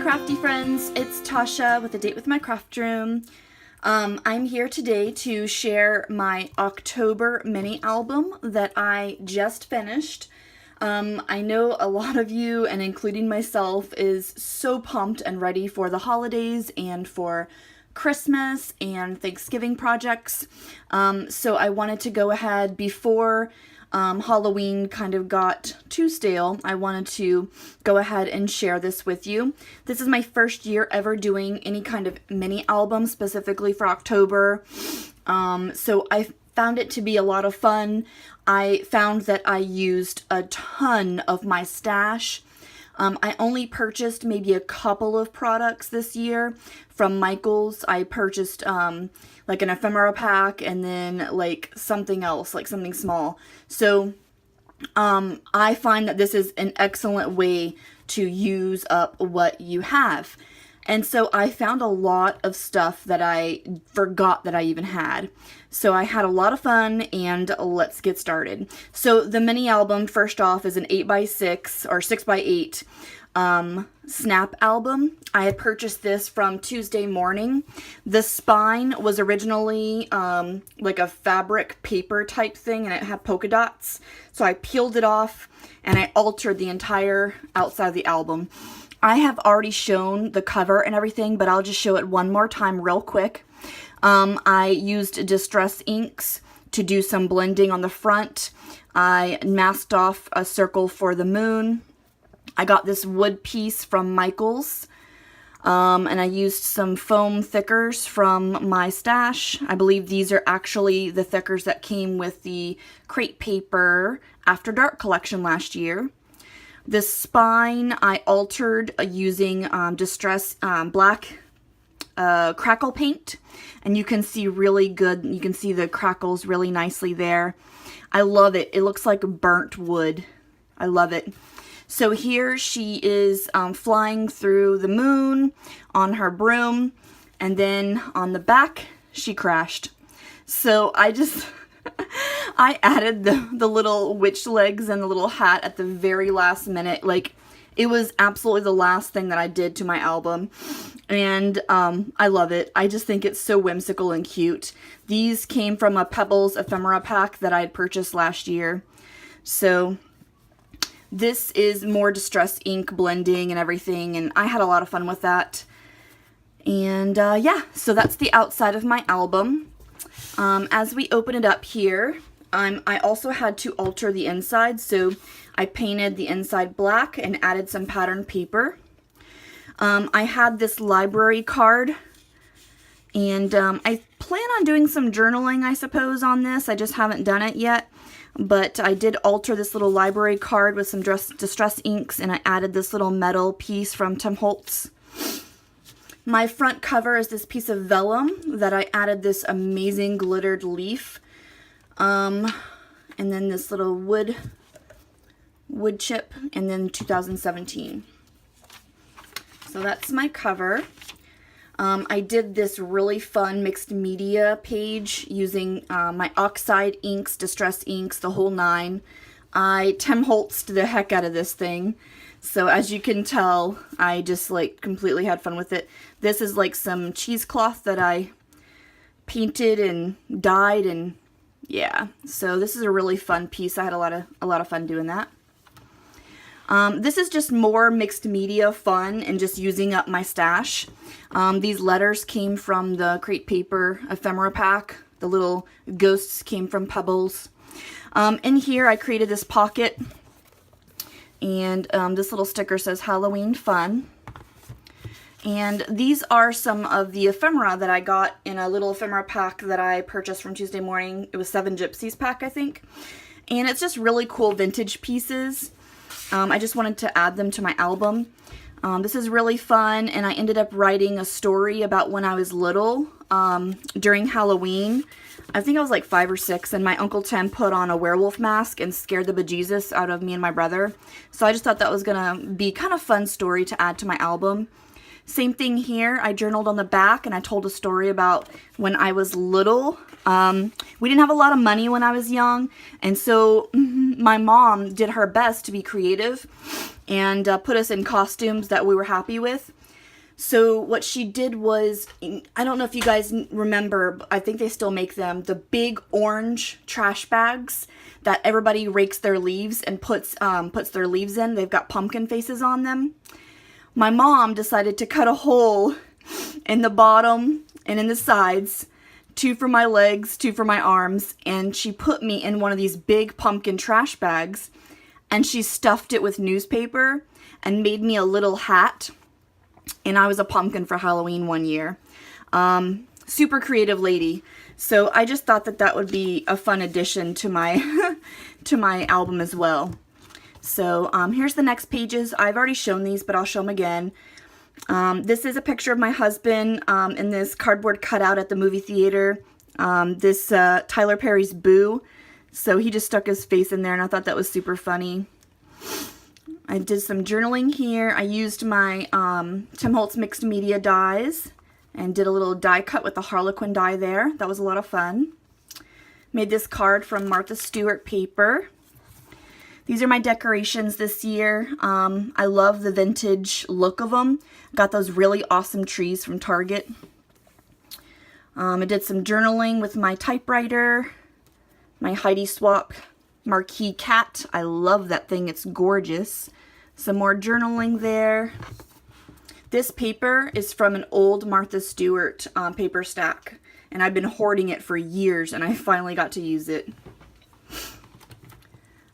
crafty friends, it's Tasha with A Date with My Craft Room. I'm here today to share my October mini album that I just finished. I know a lot of you, and including myself, is so pumped and ready for the holidays and for Christmas and Thanksgiving projects. So I wanted to go ahead before Halloween kind of got too stale. I wanted to go ahead and share this with you. This is my first year ever doing any kind of mini album specifically for October. So I found it to be a lot of fun. I found that I used a ton of my stash. I only purchased maybe a couple of products this year from Michael's. I purchased like an ephemera pack and then like something else, like something small. So I find that this is an excellent way to use up what you have. And so I found a lot of stuff that I forgot that I even had. So I had a lot of fun, and let's get started. So the mini album, first off, is an 8x6 or 6x8 snap album. I had purchased this from Tuesday Morning. The spine was originally like a fabric paper type thing, and it had polka dots. So I peeled it off and I altered the entire outside of the album. I have already shown the cover and everything, but I'll just show it one more time real quick. I used Distress inks to do some blending on the front. I masked off a circle for the moon. I got this wood piece from Michael's, and I used some foam thickers from my stash. I believe these are actually the thickers that came with the Crate Paper After Dark collection last year. This spine I altered using Distress black crackle paint, and you can see really good, you can see the crackles really nicely there. I love it. It looks like burnt wood. I love it. So here she is flying through the moon on her broom, and then on the back she crashed. So I just I added the little witch legs and the little hat at the very last minute. Like, it was absolutely the last thing that I did to my album. And I love it. I just think it's so whimsical and cute. These came from a Pebbles ephemera pack that I had purchased last year. So this is more Distress ink blending and everything, and I had a lot of fun with that. And yeah, so that's the outside of my album. As we open it up here, I also had to alter the inside, so I painted the inside black and added some patterned paper. I had this library card, and I plan on doing some journaling, I suppose, on this. I just haven't done it yet, but I did alter this little library card with some Distress inks, and I added this little metal piece from Tim Holtz. My front cover is this piece of vellum that I added this amazing glittered leaf. And then this little wood chip, and then 2017. So that's my cover. I did this really fun mixed media page using my oxide inks, Distress inks, the whole nine. I Tim Holtz'd the heck out of this thing. So as you can tell, I just like completely had fun with it. This is like some cheesecloth that I painted and dyed, and yeah. So this is a really fun piece. I had a lot of fun doing that. This is just more mixed media fun and just using up my stash. These letters came from the Crate Paper ephemera pack. The little ghosts came from Pebbles. In here I created this pocket, and this little sticker says Halloween Fun. And these are some of the ephemera that I got in a little ephemera pack that I purchased from Tuesday Morning. It was 7 Gypsies pack, I think. And it's just really cool vintage pieces. I just wanted to add them to my album. This is really fun, and I ended up writing a story about when I was little during Halloween. I think I was like 5 or 6, and my Uncle Tim put on a werewolf mask and scared the bejesus out of me and my brother. So I just thought that was gonna be kind of fun story to add to my album. Same thing here. I journaled on the back, and I told a story about when I was little. We didn't have a lot of money when I was young, and so my mom did her best to be creative and put us in costumes that we were happy with. So what she did was, I don't know if you guys remember, but I think they still make them, the big orange trash bags that everybody rakes their leaves and puts their leaves in. They've got pumpkin faces on them. My mom decided to cut a hole in the bottom and in the sides, 2 for my legs, 2 for my arms, and she put me in one of these big pumpkin trash bags, and she stuffed it with newspaper and made me a little hat. And I was a pumpkin for Halloween one year. Super creative lady. So I just thought that that would be a fun addition to my to my album as well. So here's the next pages. I've already shown these, but I'll show them again. This is a picture of my husband in this cardboard cutout at the movie theater. This Tyler Perry's Boo. So he just stuck his face in there, and I thought that was super funny. I did some journaling here. I used my Tim Holtz mixed media dies and did a little die cut with the Harlequin die there. That was a lot of fun. Made this card from Martha Stewart paper. These are my decorations this year. I love the vintage look of them. Got those really awesome trees from Target. I did some journaling with my typewriter, my Heidi Swap marquee cat. I love that thing. It's gorgeous. Some more journaling there. This paper is from an old Martha Stewart paper stack, and I've been hoarding it for years, and I finally got to use it.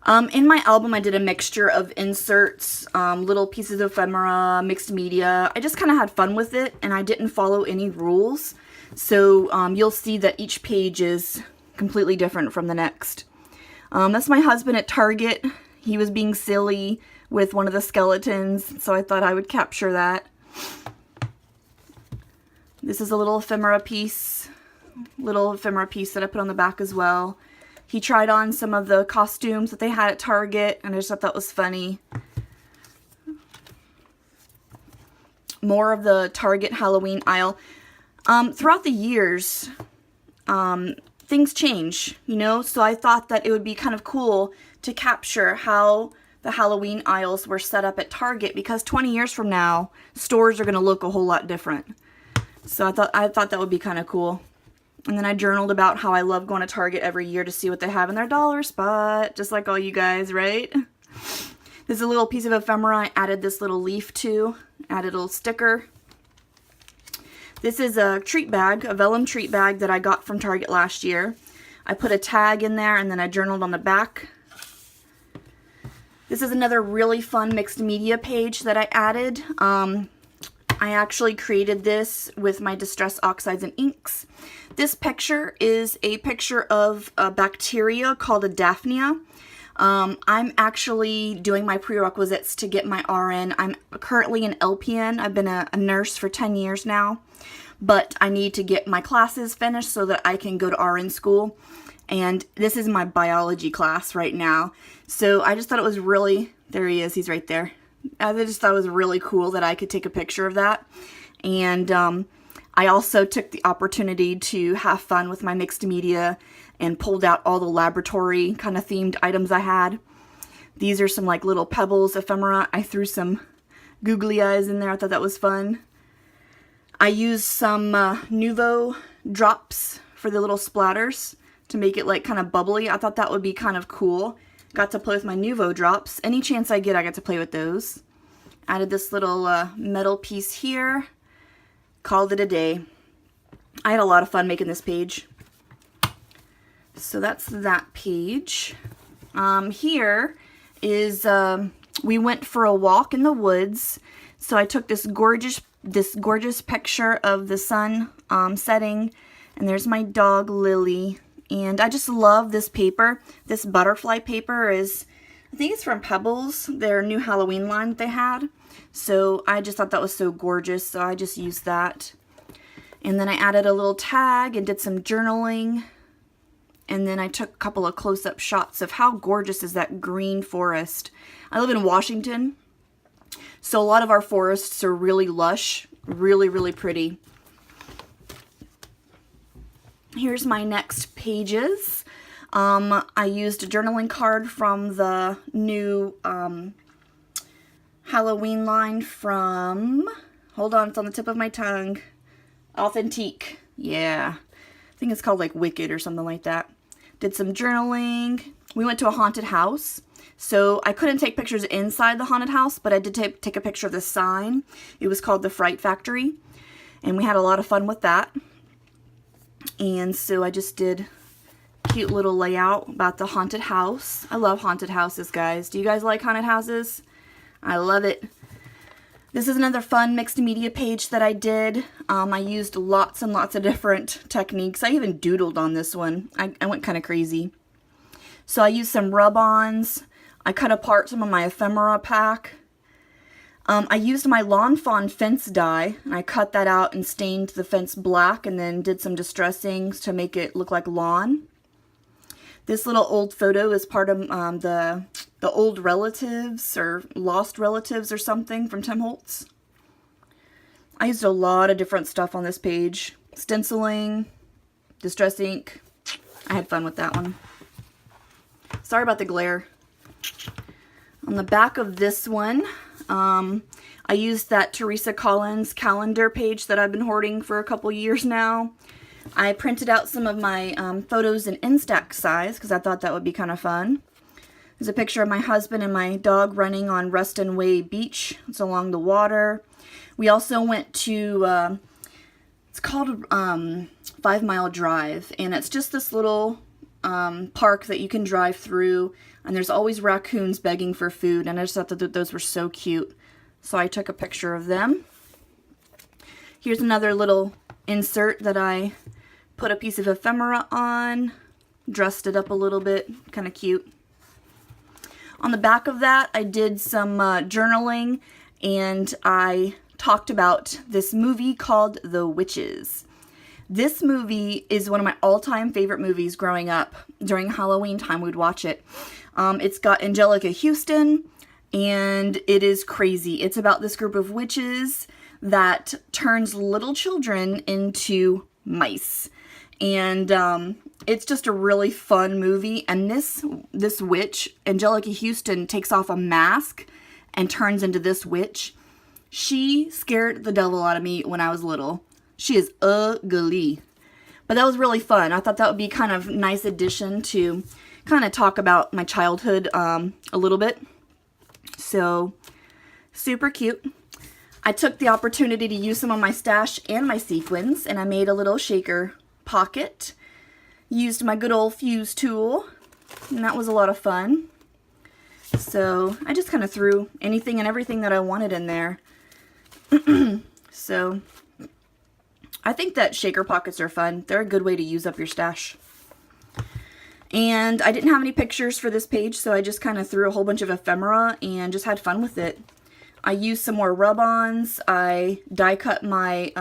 In my album, I did a mixture of inserts, little pieces of ephemera, mixed media. I just kind of had fun with it, and I didn't follow any rules. So you'll see that each page is completely different from the next. That's my husband at Target. He was being silly with one of the skeletons, so I thought I would capture that. This is a little ephemera piece that I put on the back as well. He tried on some of the costumes that they had at Target, and I just thought that was funny. More of the Target Halloween aisle. Throughout the years, things change, you know, so I thought that it would be kind of cool to capture how the Halloween aisles were set up at Target, because 20 years from now, stores are going to look a whole lot different. So I thought that would be kind of cool. And then I journaled about how I love going to Target every year to see what they have in their dollar spot, just like all you guys, right? This is a little piece of ephemera I added this little leaf to, added a little sticker. This is a treat bag, a vellum treat bag that I got from Target last year. I put a tag in there, and then I journaled on the back. This is another really fun mixed media page that I added. I actually created this with my Distress Oxides and Inks. This picture is a picture of a bacteria called a Daphnia. I'm actually doing my prerequisites to get my RN. I'm currently an LPN. I've been a nurse for 10 years now, but I need to get my classes finished so that I can go to RN school. And this is my biology class right now. So I just thought it was really, there he is, he's right there. I just thought it was really cool that I could take a picture of that. And I also took the opportunity to have fun with my mixed media and pulled out all the laboratory kind of themed items I had. These are some like little pebbles, ephemera. I threw some googly eyes in there. I thought that was fun. I used some Nuvo drops for the little splatters to make it like kind of bubbly. I thought that would be kind of cool. Got to play with my Nuvo drops. Any chance I get, I get to play with those. Added this little metal piece here. Called it a day. I had a lot of fun making this page. So that's that page. Here is, we went for a walk in the woods. So I took this gorgeous picture of the sun setting. And there's my dog, Lily. And I just love this paper. This butterfly paper is, I think it's from Pebbles, their new Halloween line that they had. So I just thought that was so gorgeous, so I just used that. And then I added a little tag and did some journaling. And then I took a couple of close-up shots of how gorgeous is that green forest. I live in Washington, so a lot of our forests are really lush, really, really pretty. Here's my next pages. I used a journaling card from the new Halloween line from, Hold on, it's on the tip of my tongue. Authentique. Yeah. I think it's called like Wicked or something like that. Did some journaling. We went to a haunted house. So I couldn't take pictures inside the haunted house, but I did take a picture of the sign. It was called the Fright Factory. And we had a lot of fun with that. And so I just did a cute little layout about the haunted house. I love haunted houses, guys. Do you guys like haunted houses? I love it. This is another fun mixed media page that I did. I used lots and lots of different techniques. I even doodled on this one. I went kind of crazy. So I used some rub-ons. I cut apart some of my ephemera pack. I used my lawn fawn fence dye, and I cut that out and stained the fence black and then did some distressings to make it look like lawn. This little old photo is part of the old relatives or lost relatives or something from Tim Holtz. I used a lot of different stuff on this page. Stenciling, distress ink. I had fun with that one. Sorry about the glare. On the back of this one, I used that Teresa Collins calendar page that I've been hoarding for a couple years now. I printed out some of my photos in Instax size because I thought that would be kind of fun. There's a picture of my husband and my dog running on Ruston Way Beach. It's along the water. We also went to, it's called 5 Mile Drive, and it's just this little park that you can drive through, and there's always raccoons begging for food, and I just thought that those were so cute. So I took a picture of them. Here's another little insert that I put a piece of ephemera on, dressed it up a little bit, kind of cute. On the back of that, I did some journaling, and I talked about this movie called The Witches. This movie is one of my all-time favorite movies growing up. During Halloween time, we'd watch it. It's got Angelica Houston, and it is crazy. It's about this group of witches that turns little children into mice. And it's just a really fun movie. And this witch, Angelica Houston, takes off a mask and turns into this witch. She scared the devil out of me when I was little. She is ugly. But that was really fun. I thought that would be kind of a nice addition to kind of talk about my childhood a little bit. So, super cute. I took the opportunity to use some of my stash and my sequins, and I made a little shaker pocket. Used my good old fuse tool, and that was a lot of fun. So, I just kind of threw anything and everything that I wanted in there. So, I think that shaker pockets are fun. They're a good way to use up your stash. And I didn't have any pictures for this page, so I just kind of threw a whole bunch of ephemera and just had fun with it. I used some more rub-ons. I die cut my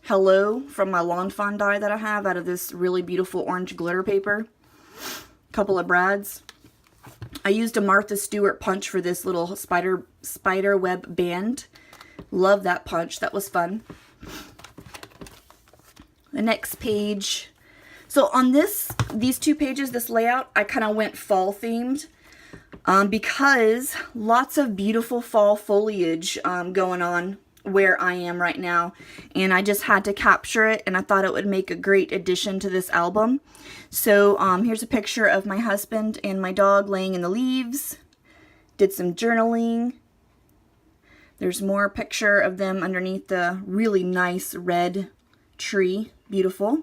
hello from my lawn fawn die that I have out of this really beautiful orange glitter paper. A couple of brads. I used a Martha Stewart punch for this little spider web band. Love that punch. That was fun. The next page. So on these two pages, this layout, I kind of went fall themed because lots of beautiful fall foliage going on where I am right now. And I just had to capture it, and I thought it would make a great addition to this album. So here's a picture of my husband and my dog laying in the leaves. Did some journaling. There's more picture of them underneath the really nice red tree. Beautiful.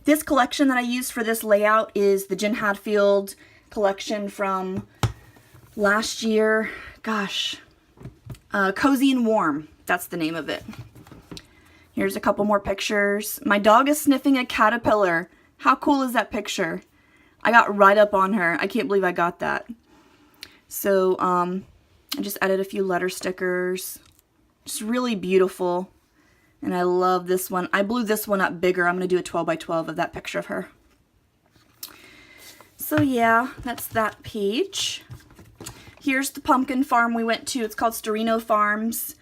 This collection that I used for this layout is the Jen Hadfield collection from last year. Gosh. Cozy and Warm. That's the name of it. Here's a couple more pictures. My dog is sniffing a caterpillar. How cool is that picture? I got right up on her. I can't believe I got that. So, I just added a few letter stickers. Just really beautiful. And I love this one. I blew this one up bigger. I'm going to do a 12 by 12 of that picture of her. So yeah, that's that page. Here's the pumpkin farm we went to. It's called Storino Farms.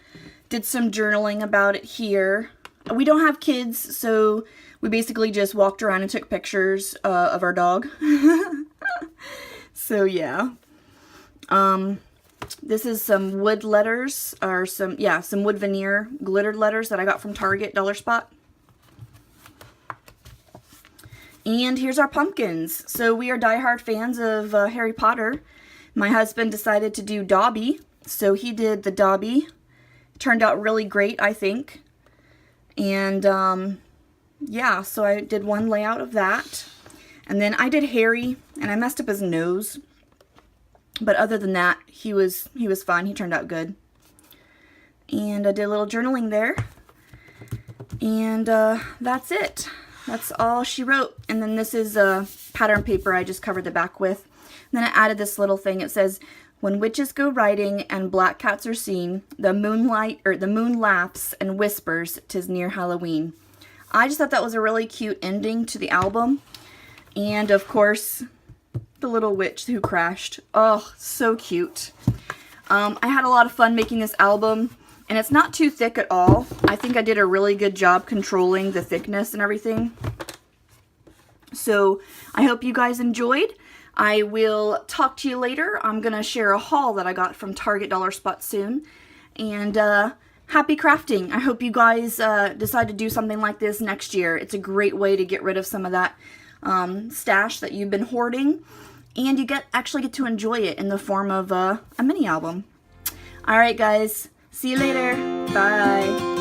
Did some journaling about it here. We don't have kids, so we basically just walked around and took pictures of our dog. So yeah. This is some wood letters, or some wood veneer glittered letters that I got from Target Dollar Spot. And here's our pumpkins. So we are diehard fans of Harry Potter. My husband decided to do Dobby, so he did the Dobby. Turned out really great, I think. And yeah, so I did one layout of that. And then I did Harry, and I messed up his nose. But other than that, he was fine. He turned out good. And I did a little journaling there. And that's it. That's all she wrote. And then this is a pattern paper I just covered the back with. And then I added this little thing. It says, "When witches go riding and black cats are seen, the moon laughs and whispers, 'tis near Halloween." I just thought that was a really cute ending to the album. And of course, the little witch who crashed. Oh, so cute. I had a lot of fun making this album. And it's not too thick at all. I think I did a really good job controlling the thickness and everything. So I hope you guys enjoyed. I will talk to you later. I'm going to share a haul that I got from Target Dollar Spot soon. And happy crafting. I hope you guys decide to do something like this next year. It's a great way to get rid of some of that stash that you've been hoarding. And you actually get to enjoy it in the form of a mini album. Alright guys. See you later. Bye.